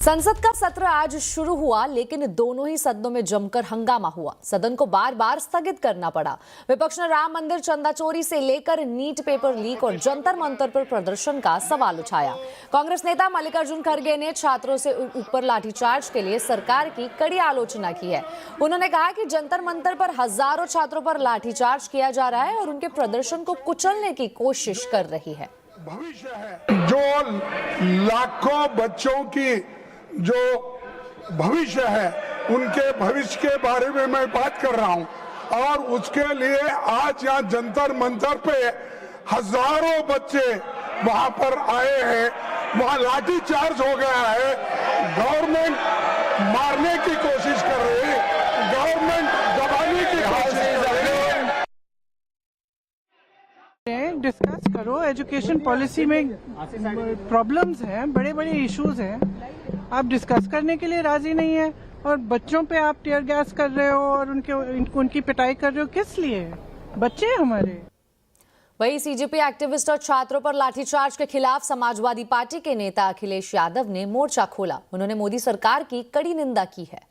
संसद का सत्र आज शुरू हुआ, लेकिन दोनों ही सदनों में जमकर हंगामा हुआ। सदन को बार बार स्थगित करना पड़ा। विपक्ष ने राम मंदिर चंदा चोरी से लेकर नीट पेपर लीक और जंतर मंतर पर प्रदर्शन का सवाल उठाया। कांग्रेस नेता मल्लिकार्जुन खड़गे ने छात्रों से ऊपर लाठीचार्ज के लिए सरकार की कड़ी आलोचना की है। उन्होंने कहा कि जंतर मंतर पर हजारों छात्रों पर लाठीचार्ज किया जा रहा है और उनके प्रदर्शन को कुचलने की कोशिश कर रही है। भविष्य है जो लाखों बच्चों की जो भविष्य है, उनके भविष्य के बारे में मैं बात कर रहा हूं और उसके लिए आज यहाँ जंतर मंतर पे हजारों बच्चे वहां पर आए हैं। वहां लाठी चार्ज हो गया है। गवर्नमेंट मारने की कोशिश कर रही है, गवर्नमेंट दबाने की कोशिश कर रही है। डिस्कस करो, एजुकेशन पॉलिसी में प्रॉब्लम्स हैं, बड़े बड़े इश्यूज हैं। आप डिस्कस करने के लिए राजी नहीं है और बच्चों पे आप टीयर गैस कर रहे हो और उनकी पिटाई कर रहे हो। किस लिए? बच्चे हमारे। वहीं सीजेपी एक्टिविस्ट और छात्रों पर लाठीचार्ज के खिलाफ समाजवादी पार्टी के नेता अखिलेश यादव ने मोर्चा खोला। उन्होंने मोदी सरकार की कड़ी निंदा की है।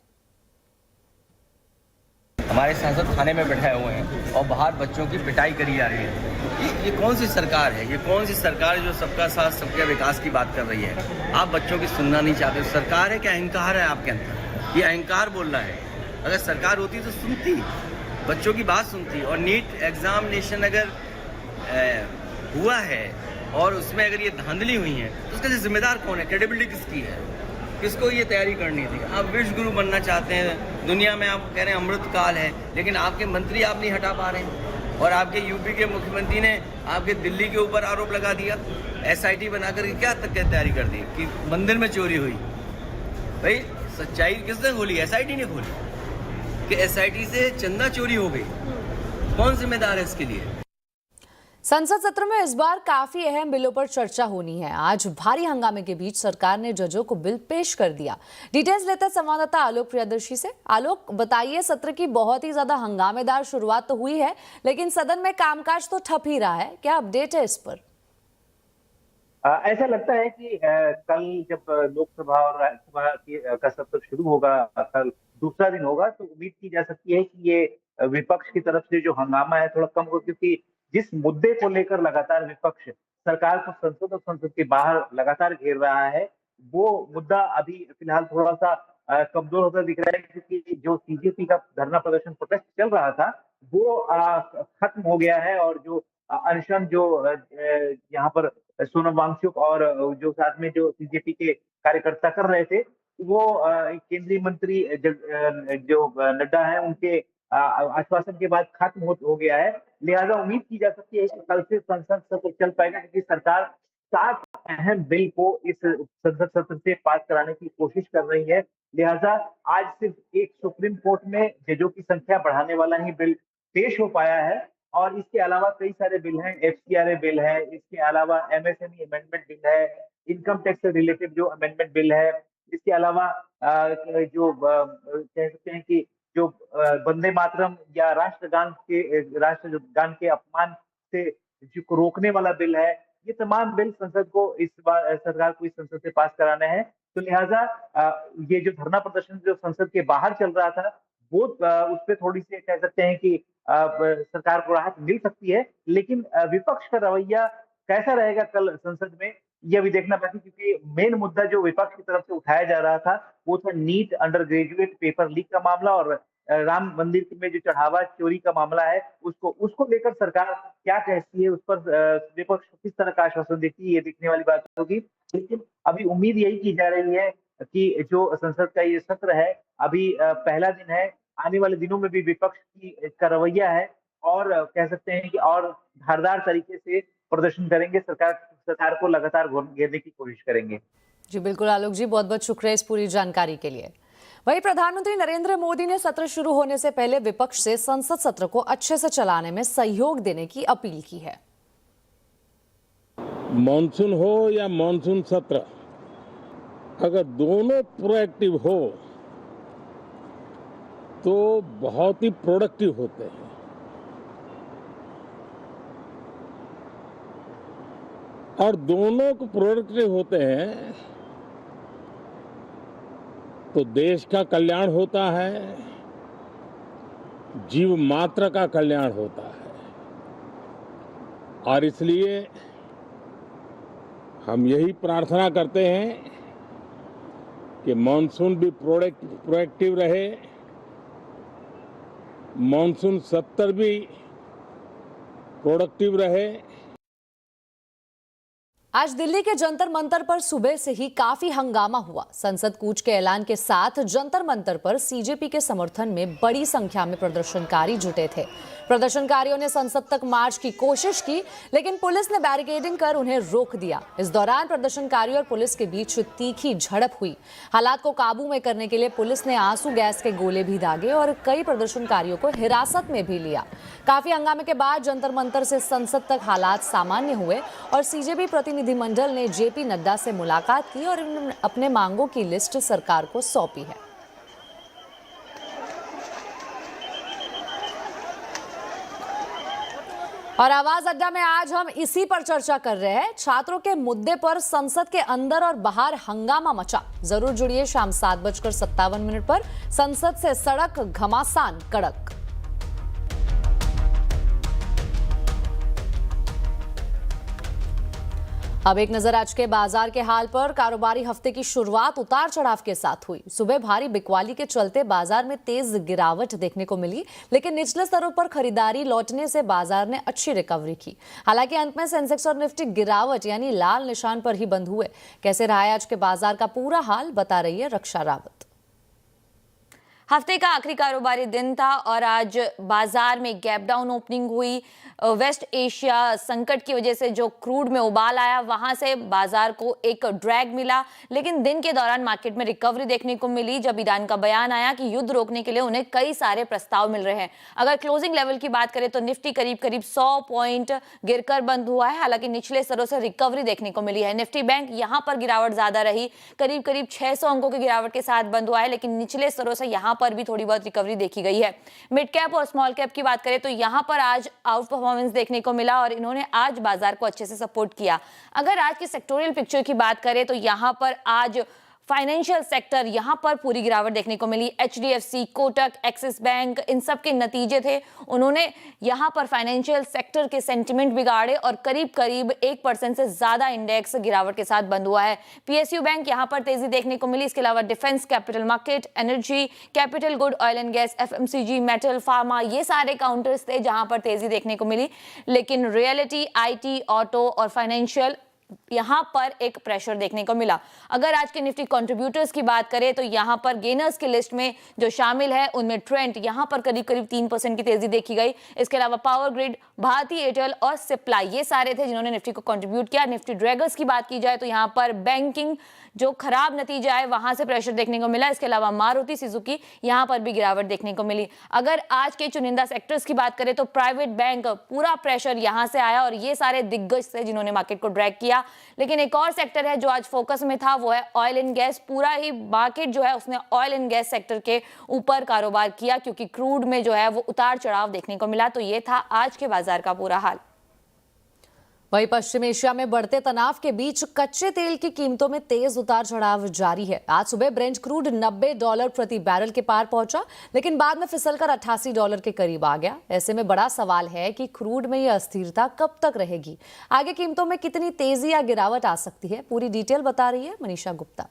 हमारे सांसद थाने में बैठे हुए हैं और बाहर बच्चों की पिटाई करी जा रही है। ये कौन सी सरकार है? ये कौन सी सरकार है जो सबका साथ सबके विकास की बात कर रही है? आप बच्चों की सुनना नहीं चाहते। सरकार है क्या अहंकार है आपके अंदर? ये अहंकार बोल रहा है। अगर सरकार होती तो सुनती, बच्चों की बात सुनती। और नीट एग्जामिनेशन अगर हुआ है और उसमें अगर ये धांधली हुई है तो उसका जिम्मेदार कौन है? क्रेडिबिलिटी किसकी है? किसको ये तैयारी करनी थी? आप विश्व गुरु बनना चाहते हैं दुनिया में, आप कह रहे हैं अमृत काल है, लेकिन आपके मंत्री आप नहीं हटा पा रहे हैं। और आपके यूपी के मुख्यमंत्री ने आपके दिल्ली के ऊपर आरोप लगा दिया, एसआईटी बनाकर के क्या तक तैयारी कर दी कि मंदिर में चोरी हुई। भाई सच्चाई किसने खोली? एसआईटी ने खोली कि एसआईटी से चंदा चोरी हो गई। कौन जिम्मेदार है इसके लिए? संसद सत्र में इस बार काफी अहम बिलों पर चर्चा होनी है। आज भारी हंगामे के बीच सरकार ने जजों को बिल पेश कर दिया। डिटेल्स लेते हैं संवाददाता आलोक प्रियदर्शी से। आलोक, बताइए, सत्र की बहुत ही ज्यादा हंगामेदार शुरुआत तो हुई है, लेकिन सदन में कामकाज तो ठप ही रहा है। क्या अपडेट है इस पर? ऐसा लगता है कि कल जब लोकसभा और राज्यसभा का सत्र शुरू होगा, कल दूसरा दिन होगा, तो उम्मीद की जा सकती है कि ये विपक्ष की तरफ से जो हंगामा है थोड़ा कम हो, क्योंकि जिस मुद्दे को लेकर लगातार विपक्ष सरकार को संसद और संसद के बाहर लगातार घेर रहा है, वो मुद्दा अभी फिलहाल थोड़ा सा कमजोर होता दिख रहा है, क्योंकि जो सीजेपी का धरना प्रदर्शन प्रोटेस्ट चल रहा था वो खत्म हो गया है। और जो अनशन जो यहाँ पर सोनम वांगचुक और जो साथ में जो सीजेपी के कार्यकर्ता कर रहे थे, वो केंद्रीय मंत्री जो नड्डा है, उनके आश्वासन के बाद खत्म हो गया है। लिहाजा उम्मीद की जा सकती है कि कल से संसद सत्र चल पाएगा, क्योंकि सरकार 7 अहम बिल को इस संसद सत्र से पास कराने की कोशिश कर रही है। लिहाजा आज सिर्फ एक सुप्रीम कोर्ट में जजों की संख्या बढ़ाने वाला ही बिल पेश हो पाया है और इसके अलावा कई सारे बिल हैं। एफसीआरए बिल है, इसके अलावा एमएसएमई अमेंडमेंट बिल है, इनकम टैक्स से रिलेटेड जो अमेंडमेंट बिल है, इसके अलावा जो कह सकते हैं कि जो वंदे मातरम या राष्ट्रगान के अपमान से जो रोकने वाला बिल है, ये तमाम बिल संसद को इस बार सरकार को इस संसद से पास कराना है। तो लिहाजा ये जो धरना प्रदर्शन जो संसद के बाहर चल रहा था, वो उस पर थोड़ी सी कह सकते हैं कि सरकार को राहत मिल सकती है। लेकिन विपक्ष का रवैया कैसा रहेगा कल संसद में, ये अभी देखना बाकी, क्योंकि मेन मुद्दा जो विपक्ष की तरफ से उठाया जा रहा था वो था NEET undergraduate paper leak का मामला और राम मंदिर में जो चढ़ावा चोरी का मामला है, उसको लेकर सरकार क्या कहती है, उस पर विपक्ष किस तरह का आश्वासन देती है, ये देखने वाली बात होगी। लेकिन अभी उम्मीद यही की जा रही है कि जो संसद का ये सत्र है, अभी पहला दिन है, आने वाले दिनों में भी विपक्ष का रवैया है और कह सकते हैं कि और धारदार तरीके से प्रदर्शन करेंगे, सरकार को लगातार घेरने की कोशिश करेंगे। जी बिल्कुल आलोक जी, बहुत बहुत शुक्रिया इस पूरी जानकारी के लिए। वहीं प्रधानमंत्री नरेंद्र मोदी ने सत्र शुरू होने से पहले विपक्ष से संसद सत्र को अच्छे से चलाने में सहयोग देने की अपील की है। मॉनसून हो या मॉनसून सत्र, अगर दोनों प्रोएक्टिव हो तो बहुत ही प्रोडक्टिव होते हैं। और दोनों को प्रोडक्टिव होते हैं तो देश का कल्याण होता है, जीव मात्र का कल्याण होता है। और इसलिए हम यही प्रार्थना करते हैं कि मॉनसून भी प्रोएक्टिव रहे, मॉनसून सत्र भी प्रोडक्टिव रहे। आज दिल्ली के जंतर मंतर पर सुबह से ही काफी हंगामा हुआ। संसद कूच के ऐलान के साथ जंतर मंतर पर सीजेपी के समर्थन में बड़ी संख्या में प्रदर्शनकारी जुटे थे। प्रदर्शनकारियों ने संसद तक मार्च की कोशिश की, लेकिन पुलिस ने बैरिकेडिंग कर उन्हें रोक दिया। इस दौरान प्रदर्शनकारियों और पुलिस के बीच तीखी झड़प हुई। हालात को काबू में करने के लिए पुलिस ने आंसू गैस के गोले भी दागे और कई प्रदर्शनकारियों को हिरासत में भी लिया। काफी हंगामे के बाद जंतर मंतर से संसद तक हालात सामान्य हुए और सीजेपी प्रतिनिधिमंडल ने जेपी नड्डा से मुलाकात की और अपने मांगों की लिस्ट सरकार को सौंपी है। और आवाज अड्डा में आज हम इसी पर चर्चा कर रहे हैं। छात्रों के मुद्दे पर संसद के अंदर और बाहर हंगामा मचा। जरूर जुड़िए शाम 7:57 पर संसद से सड़क घमासान कड़क। अब एक नजर आज के बाजार के हाल पर। कारोबारी हफ्ते की शुरुआत उतार चढ़ाव के साथ हुई। सुबह भारी बिकवाली के चलते बाजार में तेज गिरावट देखने को मिली, लेकिन निचले स्तरों पर खरीदारी लौटने से बाजार ने अच्छी रिकवरी की। हालांकि अंत में सेंसेक्स और निफ्टी गिरावट यानी लाल निशान पर ही बंद हुए। कैसे रहा है आज के बाजार का पूरा हाल, बता रही है रक्षा रावत। हफ्ते का आखिरी कारोबारी दिन था और आज बाजार में गैप डाउन ओपनिंग हुई। वेस्ट एशिया संकट की वजह से जो क्रूड में उबाल आया, वहां से बाजार को एक ड्रैग मिला, लेकिन दिन के दौरान मार्केट में रिकवरी देखने को मिली जब ईरान का बयान आया कि युद्ध रोकने के लिए उन्हें कई सारे प्रस्ताव मिल रहे हैं। अगर क्लोजिंग लेवल की बात करें तो निफ्टी करीब 100 पॉइंट गिरकर बंद हुआ है। हालांकि निचले स्तरों से रिकवरी देखने को मिली है। निफ्टी बैंक यहां पर गिरावट ज्यादा रही, करीब 600 अंकों की गिरावट के साथ बंद हुआ है, लेकिन निचले स्तरों से यहां पर भी थोड़ी बहुत रिकवरी देखी गई है। मिड कैप और स्मॉल कैप की बात करें तो यहां पर आज आउट परफॉर्मेंस देखने को मिला और इन्होंने आज बाजार को अच्छे से सपोर्ट किया। अगर आज की सेक्टोरियल पिक्चर की बात करें तो यहां पर आज फाइनेंशियल सेक्टर यहां पर पूरी गिरावट देखने को मिली। एचडीएफसी, कोटक, एक्सिस बैंक, इन सब के नतीजे थे। उन्होंने यहां पर फाइनेंशियल सेक्टर के सेंटिमेंट बिगाड़े और करीब 1% से ज्यादा इंडेक्स गिरावट के साथ बंद हुआ है। पीएसयू बैंक यहां पर तेजी देखने को मिली। इसके अलावा defence, capital market, energy, capital good, oil and gas, FMCG, metal, pharma, ये सारे काउंटर्स थे जहां पर तेजी देखने को मिली। लेकिन रियलिटी, आईटी, ऑटो और फाइनेंशियल यहां पर एक प्रेशर देखने को मिला। अगर आज के निफ्टी कंट्रीब्यूटर्स की बात करें तो यहां पर गेनर्स की लिस्ट में जो शामिल है उनमें ट्रेंट यहां पर करीब 3% की तेजी देखी गई। इसके अलावा पावर ग्रिड, भारती एयरटेल और सिप्ला, ये सारे थे जिन्होंने निफ्टी को कंट्रीब्यूट किया। निफ्टी ड्रैगर्स की बात की जाए तो यहां पर बैंकिंग जो खराब नतीजा है वहां से प्रेशर देखने को मिला। इसके अलावा मारुति सुजुकी यहां पर भी गिरावट देखने को मिली। अगर आज के चुनिंदा सेक्टर्स की बात करें तो प्राइवेट बैंक, पूरा प्रेशर यहां से आया और ये सारे दिग्गज थे जिन्होंने मार्केट को ड्रैग किया। लेकिन एक और सेक्टर है जो आज फोकस में था, वो है ऑयल एंड गैस। पूरा ही मार्केट जो है उसने ऑयल एंड गैस सेक्टर के ऊपर कारोबार किया क्योंकि क्रूड में जो है वो उतार चढ़ाव देखने को मिला। तो ये था आज के बाजार का पूरा हाल। वहीं पश्चिम एशिया में बढ़ते तनाव के बीच कच्चे तेल की कीमतों में तेज उतार चढ़ाव जारी है। आज सुबह ब्रेंट क्रूड $90 प्रति बैरल के पार पहुंचा, लेकिन बाद में फिसलकर $88 के करीब आ गया। ऐसे में बड़ा सवाल है कि क्रूड में यह अस्थिरता कब तक रहेगी। आगे कीमतों में कितनी तेजी या गिरावट आ सकती है, पूरी डिटेल बता रही है मनीषा गुप्ता।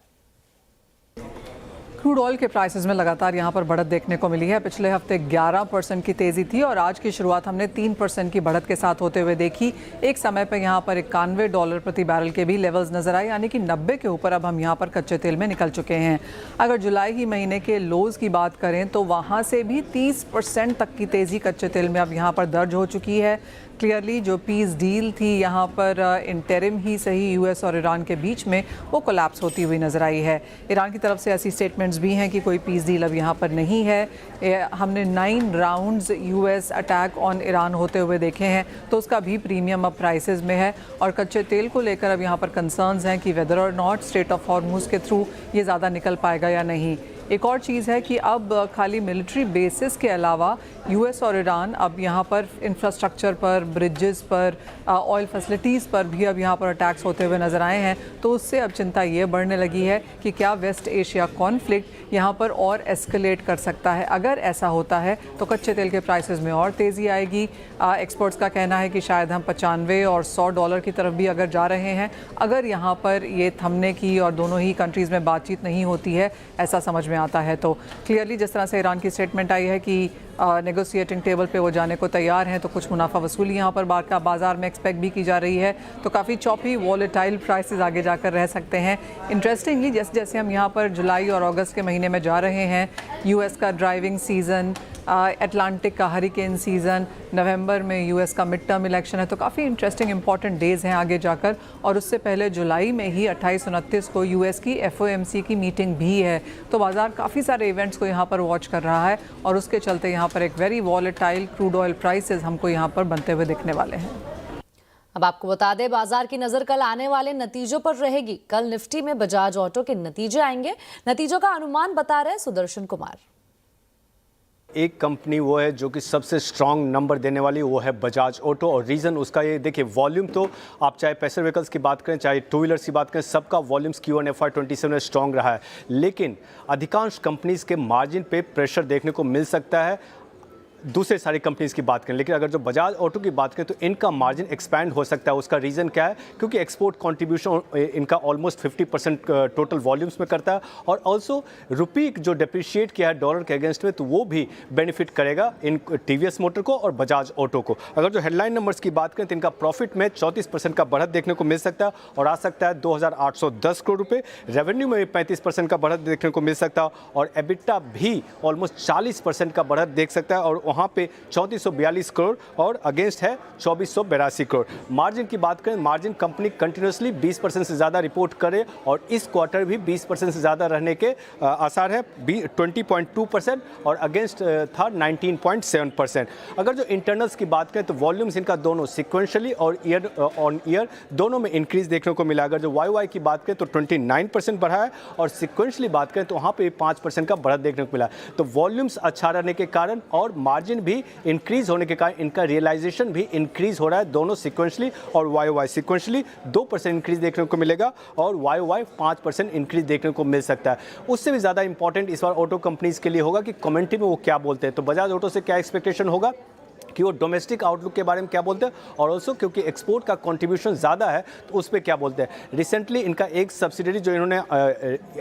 क्रूड ऑयल के प्राइसेस में लगातार यहां पर बढ़त देखने को मिली है। पिछले हफ्ते 11% की तेजी थी और आज की शुरुआत हमने 3% की बढ़त के साथ होते हुए देखी। एक समय पर यहां पर $91 प्रति बैरल के भी लेवल्स नजर आए, यानी कि 90 के ऊपर अब हम यहां पर कच्चे तेल में निकल चुके हैं। अगर जुलाई ही महीने के लोज की बात करें तो वहां से भी 30% तक की तेजी कच्चे तेल में अब यहां पर दर्ज हो चुकी है। क्लियरली जो पीस डील थी यहाँ पर इंटरिम ही सही यूएस और ईरान के बीच में, वो कोलैप्स होती हुई नज़र आई है। ईरान की तरफ से ऐसी स्टेटमेंट्स भी हैं कि कोई पीस डील अब यहाँ पर नहीं है। हमने 9 rounds US attack on Iran होते हुए देखे हैं, तो उसका भी प्रीमियम अब प्राइसेस में है। और कच्चे तेल को लेकर अब यहाँ पर कंसर्न्स हैं कि वेदर और नॉट स्ट्रेट ऑफ हॉर्मुज़ के थ्रू ये ज़्यादा निकल पाएगा या नहीं। एक और चीज़ है कि अब खाली मिलिट्री बेसिस के अलावा यूएस और ईरान अब यहाँ पर इंफ्रास्ट्रक्चर पर, ब्रिजेस पर, ऑयल फैसिलिटीज़ पर भी अब यहाँ पर अटैक्स होते हुए नज़र आए हैं। तो उससे अब चिंता ये बढ़ने लगी है कि क्या वेस्ट एशिया कॉन्फ्लिक्ट यहाँ पर और एस्केलेट कर सकता है। अगर ऐसा होता है तो कच्चे तेल के प्राइसेस में और तेज़ी आएगी। एक्सपर्ट्स का कहना है कि शायद हम 95 और $100 की तरफ भी अगर जा रहे हैं, अगर यहाँ पर ये थमने की और दोनों ही कंट्रीज़ में बातचीत नहीं होती है, ऐसा समझ में आता है। तो क्लियरली जिस तरह से ईरान की स्टेटमेंट आई है कि नेगोशिएटिंग टेबल पे वो जाने को तैयार हैं, तो कुछ मुनाफा वसूली यहाँ पर बाजार में एक्सपेक्ट भी की जा रही है। तो काफ़ी चॉपी वॉलेटाइल प्राइसेस आगे जाकर रह सकते हैं। इंटरेस्टिंगली जैसे जैसे हम यहाँ पर जुलाई और अगस्त के महीने में जा रहे हैं, यूएस का ड्राइविंग सीज़न, अटलांटिक का हरिकेन सीज़न, नवंबर में यूएस का मिड टर्म इलेक्शन है, तो काफ़ी इंटरेस्टिंग इंपॉर्टेंट डेज़ हैं आगे जाकर। और उससे पहले जुलाई में ही 28-29 को यूएस की FOMC की मीटिंग भी है। तो बाज़ार काफ़ी सारे इवेंट्स को यहाँ पर वॉच कर रहा है और उसके चलते यहाँ पर एक very volatile crude oil prices हमको यहाँ पर बनते हुए दिखने वाले हैं। अब आपको बता दें, बाजार की नजर कल आने वाले नतीजों पर रहेगी। कल निफ्टी में बजाज ऑटो के नतीजे आएंगे। नतीजों का अनुमान बता रहे सुदर्शन कुमार। एक कंपनी वो है जो कि सबसे स्ट्रांग नंबर देने वाली, वो है बजाज ऑटो। और रीज़न उसका ये देखिए, वॉल्यूम तो आप चाहे पैसेंजर व्हीकल्स की बात करें, चाहे टू व्हीलर्स की बात करें, सबका वॉल्यूम्स Q1 FY27 में स्ट्रांग रहा है। लेकिन अधिकांश कंपनीज़ के मार्जिन पे प्रेशर देखने को मिल सकता है दूसरे सारी कंपनीज़ की बात करें। लेकिन अगर जो बजाज ऑटो की बात करें तो इनका मार्जिन एक्सपैंड हो सकता है। उसका रीज़न क्या है? क्योंकि एक्सपोर्ट कंट्रीब्यूशन इनका ऑलमोस्ट 50% टोटल वॉल्यूम्स में करता है। और ऑल्सो रुपी जो डिप्रिशिएट किया है डॉलर के अगेंस्ट में, तो वो भी बेनिफिट करेगा इन TVS मोटर को और बजाज ऑटो को। अगर जो हेडलाइन नंबर्स की बात करें तो इनका प्रॉफिट में 34% का बढ़त देखने को मिल सकता है और आ सकता है 2,810 करोड़ रुपये। रेवेन्यू में भी 35% का बढ़त देखने को मिल सकता है और एबिटा भी ऑलमोस्ट 40% का बढ़त देख सकता है और वहाँ पे 3442 करोड़ और अगेंस्ट है 2482 करोड़। मार्जिन की बात करें, मार्जिन कंपनी कंटिन्यूसली 20% से ज़्यादा रिपोर्ट करे और इस क्वार्टर भी 20% से ज़्यादा रहने के आसार है। 20.2% और अगेंस्ट था 19.7%। अगर जो इंटरनल्स की बात करें तो वॉल्यूम्स इनका दोनों सिक्वेंशली और ईयर ऑन ईयर दोनों में इंक्रीज देखने को मिला। अगर जो YOY की बात करें तो 29% बढ़ा है और सिक्वेंशली बात करें तो वहाँ पे 5% का बढ़त देखने को मिला। तो वॉल्यूम्स अच्छा रहने के कारण और मार्जिन भी इंक्रीज होने के कारण इनका रियलाइजेशन भी इंक्रीज हो रहा है, दोनों सिक्वेंशली और YOY। सिक्वेंशली 2% इंक्रीज देखने को मिलेगा और YOY 5% इंक्रीज देखने को मिल सकता है। उससे भी ज़्यादा इंपॉर्टेंट इस बार ऑटो कंपनीज के लिए होगा कि कमेंट्री में वो क्या बोलते हैं। तो बजाज ऑटो से क्या एक्सपेक्टेशन होगा कि वो डोमेस्टिक आउटलुक के बारे में क्या बोलते हैं और ऑल्सो क्योंकि एक्सपोर्ट का कंट्रीब्यूशन ज़्यादा है तो उस पर क्या बोलते हैं। रिसेंटली इनका एक सब्सिडरी जो इन्होंने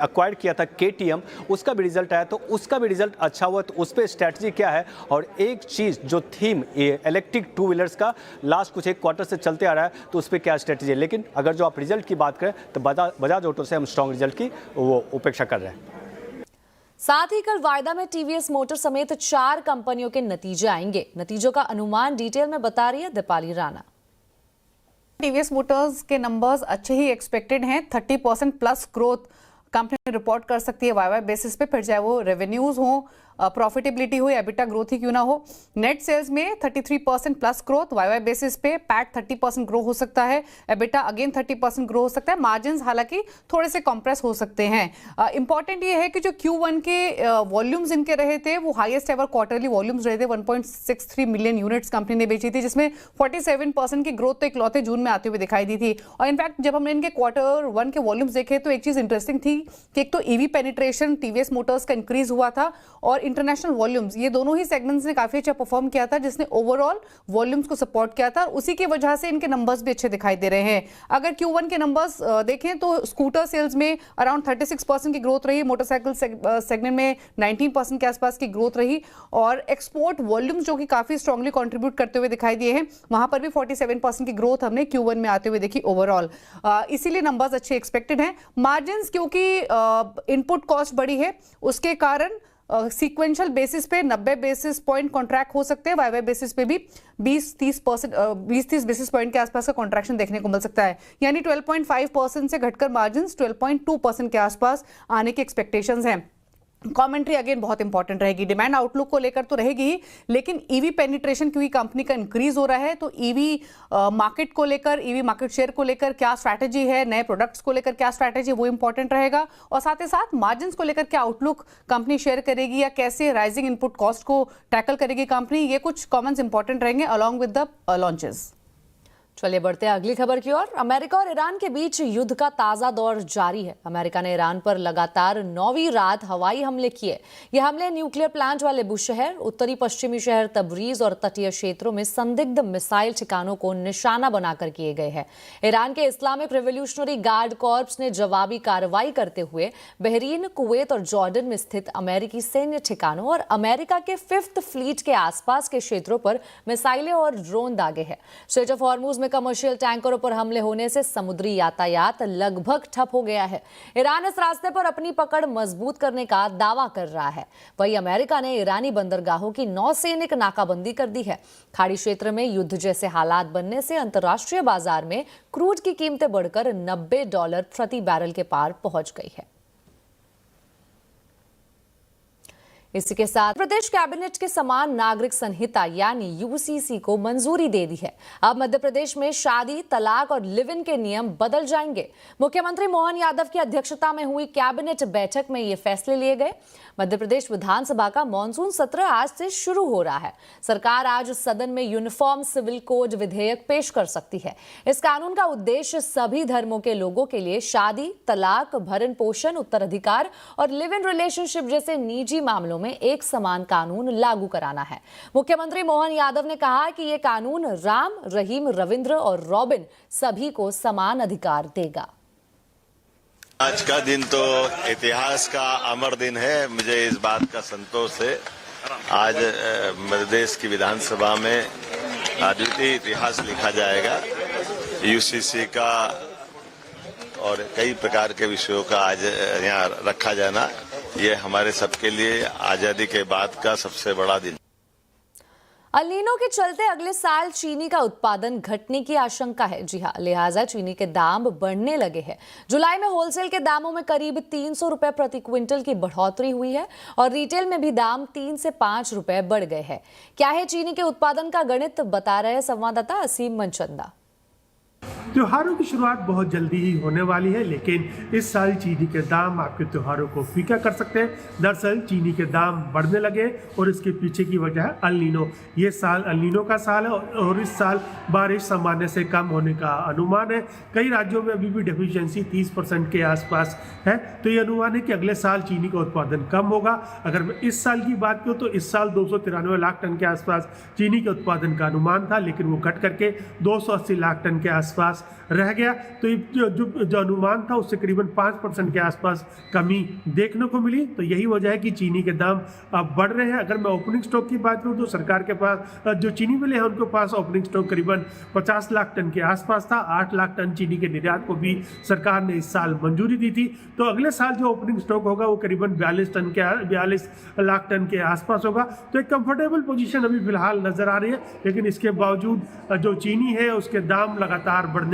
अक्वायर किया था KTM, उसका भी रिजल्ट आया तो उसका भी रिजल्ट अच्छा हुआ। तो उस पर स्ट्रैटेजी क्या है और एक चीज़ जो थीम इलेक्ट्रिक टू व्हीलर्स का लास्ट कुछ एक क्वार्टर से चलते आ रहा है तो उस पर क्या स्ट्रैटेजी है। लेकिन अगर जो आप रिजल्ट की बात करें तो बजाज ऑटो से हम स्ट्रॉन्ग रिजल्ट की वो उपेक्षा कर रहे हैं। साथ ही कल वायदा में TVS मोटर समेत 4 कंपनियों के नतीजे आएंगे। नतीजों का अनुमान डिटेल में बता रही है दीपाली राणा। TVS मोटर्स के नंबर्स अच्छे ही एक्सपेक्टेड हैं। 30% प्लस ग्रोथ कंपनी रिपोर्ट कर सकती है YOY बेसिस पे, फिर चाहे वो रेवेन्यूज हो, प्रॉफिटेबिलिटी हो या एबिटा ग्रोथ ही क्यों ना हो। नेट सेल्स में 33% प्लस ग्रोथ YOY बेसिस पे, पैट 30% ग्रो हो सकता है, एबिटा अगेन 30% ग्रो हो सकता है। मार्जिन्स हालांकि थोड़े से कंप्रेस हो सकते हैं। इंपॉर्टेंट ये है कि जो Q1 के वॉल्यूम्स इनके रहे थे वो हाईएस्ट एवर क्वार्टरली वॉल्यूम्स रहे थे। 1.63 मिलियन यूनिट्स कंपनी ने बेची थी, जिसमें 47% की ग्रोथ तो इकलौते जून में आते हुए दिखाई दी थी। और इनफैक्ट जब हमने इनके Q1 के वॉल्यूम्स देखे तो एक चीज इंटरेस्टिंग थी कि एक तो EV पेनिट्रेशन TVS मोटर्स का इंक्रीज हुआ था और इंटरनेशनल वॉल्यूम्स, ये दोनों ही सेगमेंट्स ने काफी अच्छा परफॉर्म किया था, जिसने ओवरऑल वॉल्यूम्स को सपोर्ट किया था। उसी की वजह से इनके नंबर्स भी अच्छे दिखाई दे रहे हैं। अगर Q1 के नंबर्स देखें तो स्कूटर सेल्स में अराउंड 36% की ग्रोथ रही, मोटरसाइकिल सेगमेंट में 19% के आसपास की ग्रोथ रही और एक्सपोर्ट वॉल्यूम्स जो कि काफी स्ट्रांगली कंट्रीब्यूट करते हुए दिखाई दिए हैं, वहां पर भी 47% की ग्रोथ हमने Q1 में आते हुए देखी ओवरऑल। इसीलिए नंबर्स अच्छे एक्सपेक्टेड हैं। मार्जिन्स क्योंकि इनपुट कॉस्ट बढ़ी है उसके कारण सीक्वेंशियल बेसिस पे 90 बेसिस पॉइंट कॉन्ट्रैक्ट हो सकते हैं। YOY बेसिस पे भी 20-30 बेसिस पॉइंट के आसपास का कॉन्ट्रैक्शन देखने को मिल सकता है। यानी 12.5% से घटकर मार्जिन्स 12.2% के आसपास आने की एक्सपेक्टेशंस हैं। कमेंट्री अगेन बहुत इंपॉर्टेंट रहेगी। डिमांड आउटलुक को लेकर तो रहेगी ही, लेकिन ईवी पेनिट्रेशन क्योंकि कंपनी का इंक्रीज हो रहा है, तो ईवी मार्केट को लेकर, ईवी मार्केट शेयर को लेकर क्या स्ट्रैटेजी है, नए प्रोडक्ट्स को लेकर क्या स्ट्रैटेजी, वो इंपॉर्टेंट रहेगा। और साथ ही साथ मार्जिन्स को लेकर क्या आउटलुक कंपनी शेयर करेगी या कैसे राइजिंग इनपुट कॉस्ट को टैकल करेगी कंपनी, ये कुछ कमेंट्स इंपॉर्टेंट रहेंगे अलॉन्ग विद द लॉन्चेस। चलिए बढ़ते हैं अगली खबर की ओर। अमेरिका और ईरान के बीच युद्ध का ताजा दौर जारी है। अमेरिका ने ईरान पर लगातार 9वीं रात हवाई हमले किए। ये हमले न्यूक्लियर प्लांट वाले बुशहर, उत्तरी पश्चिमी शहर तबरीज और तटीय क्षेत्रों में संदिग्ध मिसाइल ठिकानों को निशाना बनाकर किए गए हैं। ईरान के इस्लामिक रिवोल्यूशनरी गार्ड कॉर्प्स ने जवाबी कार्रवाई करते हुए बहरीन, कुवैत और जॉर्डन में स्थित अमेरिकी सैन्य ठिकानों और अमेरिका के 5th फ्लीट के आसपास के क्षेत्रों पर मिसाइलें और ड्रोन दागे हैं। स्ट्रेट ऑफ हॉर्मुज में कमर्शियल टैंकरों पर हमले होने से समुद्री यातायात लगभग ठप हो गया है। ईरान इस रास्ते पर अपनी पकड़ मजबूत करने का दावा कर रहा है। वहीं अमेरिका ने ईरानी बंदरगाहों की नौसैनिक नाकाबंदी कर दी है। खाड़ी क्षेत्र में युद्ध जैसे हालात बनने से अंतर्राष्ट्रीय बाजार में क्रूड की कीमतें बढ़कर $90 प्रति बैरल के पार पहुंच गई है। इसी के साथ प्रदेश कैबिनेट के समान नागरिक संहिता यानी यूसीसी को मंजूरी दे दी है। अब मध्य प्रदेश में शादी, तलाक और लिव इन के नियम बदल जाएंगे। मुख्यमंत्री मोहन यादव की अध्यक्षता में हुई कैबिनेट बैठक में ये फैसले लिए गए। मध्य प्रदेश विधानसभा का मॉनसून सत्र आज से शुरू हो रहा है। सरकार आज सदन में यूनिफॉर्म सिविल कोड विधेयक पेश कर सकती है। इस कानून का उद्देश्य सभी धर्मों के लोगों के लिए शादी, तलाक, भरण पोषण, उत्तराधिकार और लिव इन रिलेशनशिप जैसे निजी मामलों में एक समान कानून लागू कराना है। मुख्यमंत्री मोहन यादव ने कहा कि ये कानून राम, रहीम, रविंद्र और रॉबिन सभी को समान अधिकार देगा। आज का दिन तो इतिहास का अमर दिन है। मुझे इस बात का संतोष है आज मध्य प्रदेश की विधानसभा में अद्वितीय इतिहास लिखा जाएगा। यूसीसी का और कई प्रकार के विषयों का आज यहाँ रखा जाना, ये हमारे सबके लिए आजादी के बाद का सबसे बड़ा दिन। अल नीनो के चलते अगले साल चीनी का उत्पादन घटने की आशंका है। जी हां, लिहाजा चीनी के दाम बढ़ने लगे हैं। जुलाई में होलसेल के दामों में करीब 300 रुपए प्रति क्विंटल की बढ़ोतरी हुई है और रिटेल में भी दाम 3 से 5 रुपए बढ़ गए हैं। क्या है चीनी के उत्पादन का गणित, बता रहे संवाददाता असीम मनचंदा। त्योहारों की शुरुआत बहुत जल्दी ही होने वाली है, लेकिन इस साल चीनी के दाम आपके त्योहारों को फीका कर सकते हैं। दरअसल चीनी के दाम बढ़ने लगे और इसके पीछे की वजह है अल नीनो। ये साल अल नीनो का साल है और इस साल बारिश सामान्य से कम होने का अनुमान है। कई राज्यों में अभी भी डेफिशिएंसी 30% के आसपास है, तो ये अनुमान है कि अगले साल चीनी का उत्पादन कम होगा। अगर मैं इस साल की बात करूँ तो इस साल 293 लाख टन के आसपास चीनी के उत्पादन का अनुमान था, लेकिन वो घट करके 280 लाख टन के आसपास रह गया। तो जो अनुमान था उससे करीबन 5% के आसपास कमी देखने को मिली। तो यही वजह है कि चीनी के दाम अब बढ़ रहे हैं। अगर मैं ओपनिंग स्टॉक की बात करूं तो सरकार के पास जो चीनी मिले हैं उनके पास ओपनिंग स्टॉक करीबन 50 लाख टन के आसपास था। 8 लाख टन चीनी के निर्यात को भी सरकार ने इस साल मंजूरी दी थी। तो अगले साल जो ओपनिंग स्टॉक होगा वो करीबन 42 लाख टन के आसपास होगा। तो एक कंफर्टेबल पोजीशन अभी फिलहाल नजर आ रही है, लेकिन इसके बावजूद जो चीनी है उसके दाम लगातार बढ़ने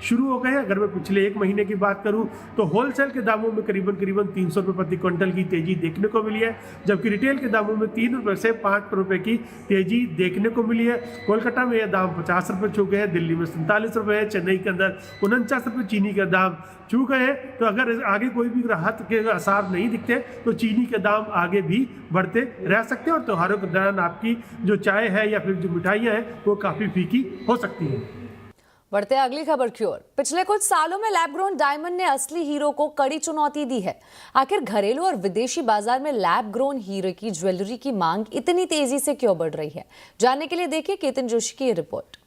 शुरू हो गए हैं। अगर मैं पिछले एक महीने की बात करूं तो होलसेल के दामों में करीबन 300 रुपए प्रति क्विंटल की तेजी देखने को मिली है, जबकि रिटेल के दामों में 3 रुपए से 5 रुपए की तेजी देखने को मिली है। कोलकाता में यह दाम 50 रुपए छू गए हैं, दिल्ली में 47 रुपए है, चेन्नई के अंदर 49 रुपए चीनी के दाम छू गए हैं। तो अगर आगे कोई भी राहत के आसार नहीं दिखते तो चीनी के दाम आगे भी बढ़ते रह सकते हैं और त्योहारों के दौरान आपकी जो चाय है या फिर जो मिठाइयाँ हैं वो काफ़ी फीकी हो सकती हैं। बढ़ते हैं अगली खबर की ओर। पिछले कुछ सालों में लैब ग्रोन डायमंड ने असली हीरो को कड़ी चुनौती दी है। आखिर घरेलू और विदेशी बाजार में लैब ग्रोन हीरो की ज्वेलरी की मांग इतनी तेजी से क्यों बढ़ रही है, जानने के लिए देखिए केतन जोशी की रिपोर्ट।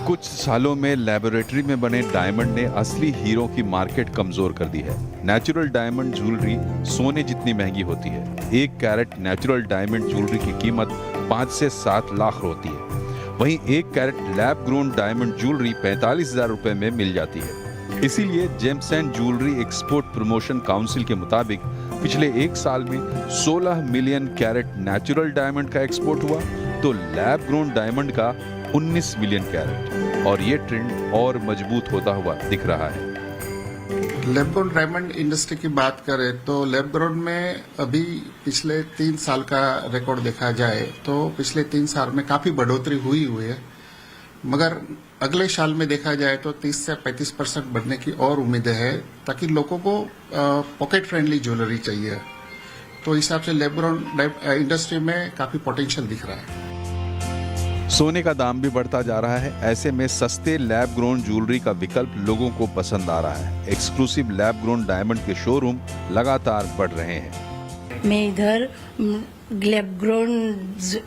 कुछ सालों में लेबोरेटरी में बने डायमंड ने असली हीरो की मार्केट कमजोर कर दी है। नेचुरल डायमंड ज्वेलरी सोने जितनी महंगी होती है। 1 कैरेट नेचुरल डायमंड ज्वेलरी की कीमत 5 से 7 लाख होती है। वहीं 1 carat lab grown diamond jewellery 45,000 रुपए में मिल जाती है। इसीलिए Gems and Jewellery Export Promotion Council के मुताबिक पिछले 1 साल में 16 मिलियन कैरेट नेचुरल डायमंड का एक्सपोर्ट हुआ, तो लैब ग्रोन डायमंड का 19 मिलियन कैरेट। और ये ट्रेंड और मजबूत होता हुआ दिख रहा है। लैब ग्रोन डायमंड इंडस्ट्री की बात करें तो लैब ग्रोन में अभी पिछले 3 साल का रिकॉर्ड देखा जाए तो पिछले 3 साल में काफी बढ़ोतरी हुई है, मगर अगले साल में देखा जाए तो 30 से 35% बढ़ने की और उम्मीदें है, ताकि लोगों को पॉकेट फ्रेंडली ज्वेलरी चाहिए। तो इस हिसाब से लैब ग्रोन इंडस्ट्री में काफी पोटेंशियल दिख रहा है। सोने का दाम भी बढ़ता जा रहा है, ऐसे में सस्ते लैब ग्रोन ज्वेलरी का विकल्प लोगों को पसंद आ रहा है। एक्सक्लूसिव लैब ग्रोन डायमंड के शोरूम लगातार बढ़ रहे हैं। मैं इधर लैब ग्रोन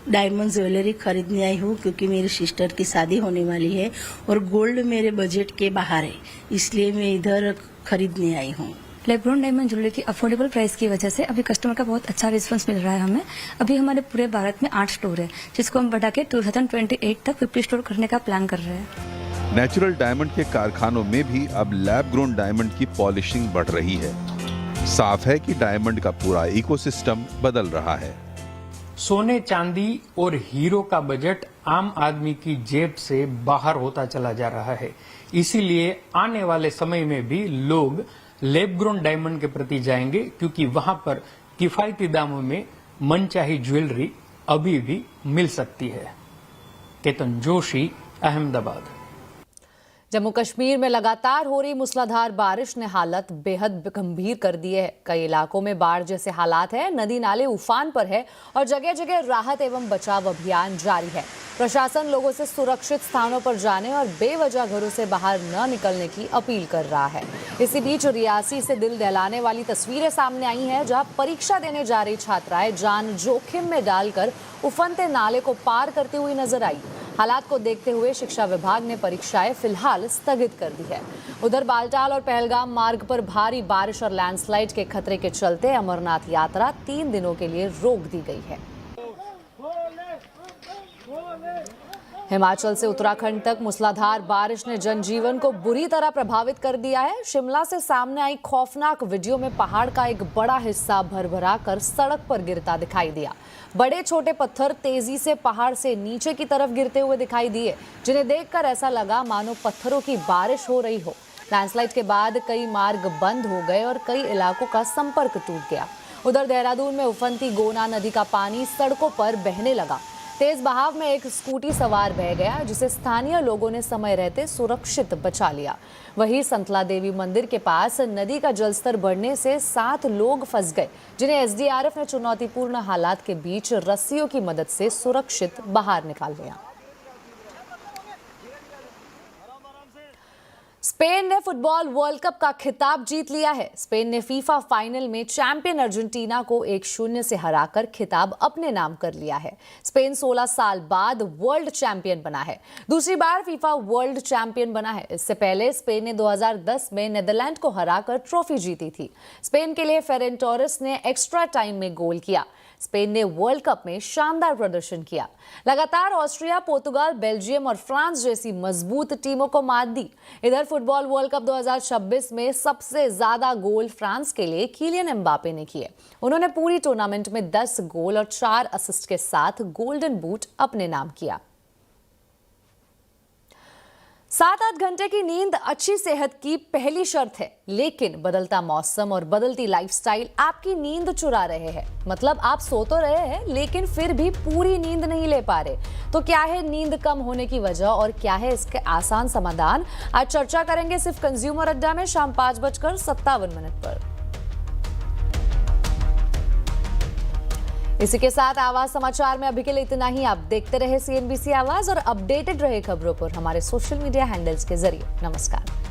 डायमंड ज्वेलरी खरीदने आई हूँ क्योंकि मेरी सिस्टर की शादी होने वाली है और गोल्ड मेरे बजट के बाहर है, इसलिए मैं इधर खरीदने आई हूँ। लैब ग्रोन डायमंड ज्वेलरी की अफोर्डेबल प्राइस की वजह से अभी कस्टमर का बहुत अच्छा रिस्पांस मिल रहा है हमें। अभी हमारे पूरे भारत में 8 स्टोर है, जिसको हम बढ़ा के 2028 तक 50 स्टोर करने का प्लान कर रहे हैं। नेचुरल डायमंड के कारखानों में भी अब लैब ग्रोन डायमंड की पॉलिशिंग बढ़ रही है। साफ है कि डायमंड का पूरा इकोसिस्टम बदल रहा है। सोने चांदी और हीरो का बजट आम आदमी की जेब से बाहर होता चला जा रहा है, इसीलिए आने वाले समय में भी लोग लैब ग्रोन डायमंड के प्रति जाएंगे, क्योंकि वहां पर किफायती दामों में मनचाही ज्वेलरी अभी भी मिल सकती है। केतन जोशी, अहमदाबाद। जम्मू कश्मीर में लगातार हो रही मूसलाधार बारिश ने हालत बेहद गंभीर कर दी है। कई इलाकों में बाढ़ जैसे हालात है, नदी नाले उफान पर है और जगह जगह राहत एवं बचाव अभियान जारी है। प्रशासन लोगों से सुरक्षित स्थानों पर जाने और बेवजह घरों से बाहर न निकलने की अपील कर रहा है। इसी बीच रियासी से दिल दहलाने वाली तस्वीरें सामने आई हैं, जहां परीक्षा देने जा रही छात्राएं जान जोखिम में डालकर उफनते नाले को पार करती हुई नजर आई। हालात को देखते हुए शिक्षा विभाग ने परीक्षाएं फिलहाल स्थगित कर दी है। उधर बालटाल और पहलगाम मार्ग पर भारी बारिश और लैंडस्लाइड के खतरे के चलते अमरनाथ यात्रा 3 दिनों के लिए रोक दी गई है। हिमाचल से उत्तराखंड तक मूसलाधार बारिश ने जनजीवन को बुरी तरह प्रभावित कर दिया है। शिमला से सामने आई खौफनाक वीडियो में पहाड़ का एक बड़ा हिस्सा भरभरा कर सड़क पर गिरता दिखाई दिया। बड़े छोटे पत्थर तेजी से पहाड़ से नीचे की तरफ गिरते हुए दिखाई दिए, जिन्हें देखकर ऐसा लगा मानो पत्थरों की बारिश हो रही हो। लैंडस्लाइड के बाद कई मार्ग बंद हो गए और कई इलाकों का संपर्क टूट गया। उधर देहरादून में उफनती गोना नदी का पानी सड़कों पर बहने लगा। तेज बहाव में एक स्कूटी सवार बह गया, जिसे स्थानीय लोगों ने समय रहते सुरक्षित बचा लिया। वहीं संतला देवी मंदिर के पास नदी का जलस्तर बढ़ने से 7 लोग फंस गए, जिन्हें एसडीआरएफ ने चुनौतीपूर्ण हालात के बीच रस्सियों की मदद से सुरक्षित बाहर निकाल लिया। स्पेन ने फुटबॉल वर्ल्ड कप का खिताब जीत लिया है। स्पेन ने फीफा फाइनल में चैंपियन अर्जेंटीना को 1-0 से हराकर खिताब अपने नाम कर लिया है। स्पेन 16 साल बाद वर्ल्ड चैंपियन बना है, दूसरी बार फीफा वर्ल्ड चैंपियन बना है। इससे पहले स्पेन ने 2010 में नीदरलैंड को हराकर ट्रॉफी जीती थी। स्पेन के लिए फेरेन टोरेस ने एक्स्ट्रा टाइम में गोल किया। स्पेन ने वर्ल्ड कप में शानदार प्रदर्शन किया। लगातार ऑस्ट्रिया, पोर्तुगाल, बेल्जियम और फ्रांस जैसी मजबूत टीमों को मात दी। इधर फुटबॉल वर्ल्ड कप 2026 में सबसे ज्यादा गोल फ्रांस के लिए किलियन एम्बापे ने किए। उन्होंने पूरी टूर्नामेंट में 10 गोल और 4 असिस्ट के साथ गोल्डन बूट अपने नाम किया। 7-8 घंटे की नींद अच्छी सेहत की पहली शर्त है, लेकिन बदलता मौसम और बदलती लाइफस्टाइल आपकी नींद चुरा रहे हैं। मतलब आप सो तो रहे हैं, लेकिन फिर भी पूरी नींद नहीं ले पा रहे। तो क्या है नींद कम होने की वजह और क्या है इसके आसान समाधान? आज चर्चा करेंगे सिर्फ कंज्यूमर अड्डा में शाम 5:57 पर। इसी के साथ आवाज समाचार में अभी के लिए इतना ही। आप देखते रहे CNBC आवाज और अपडेटेड रहे खबरों पर हमारे सोशल मीडिया हैंडल्स के जरिए। नमस्कार।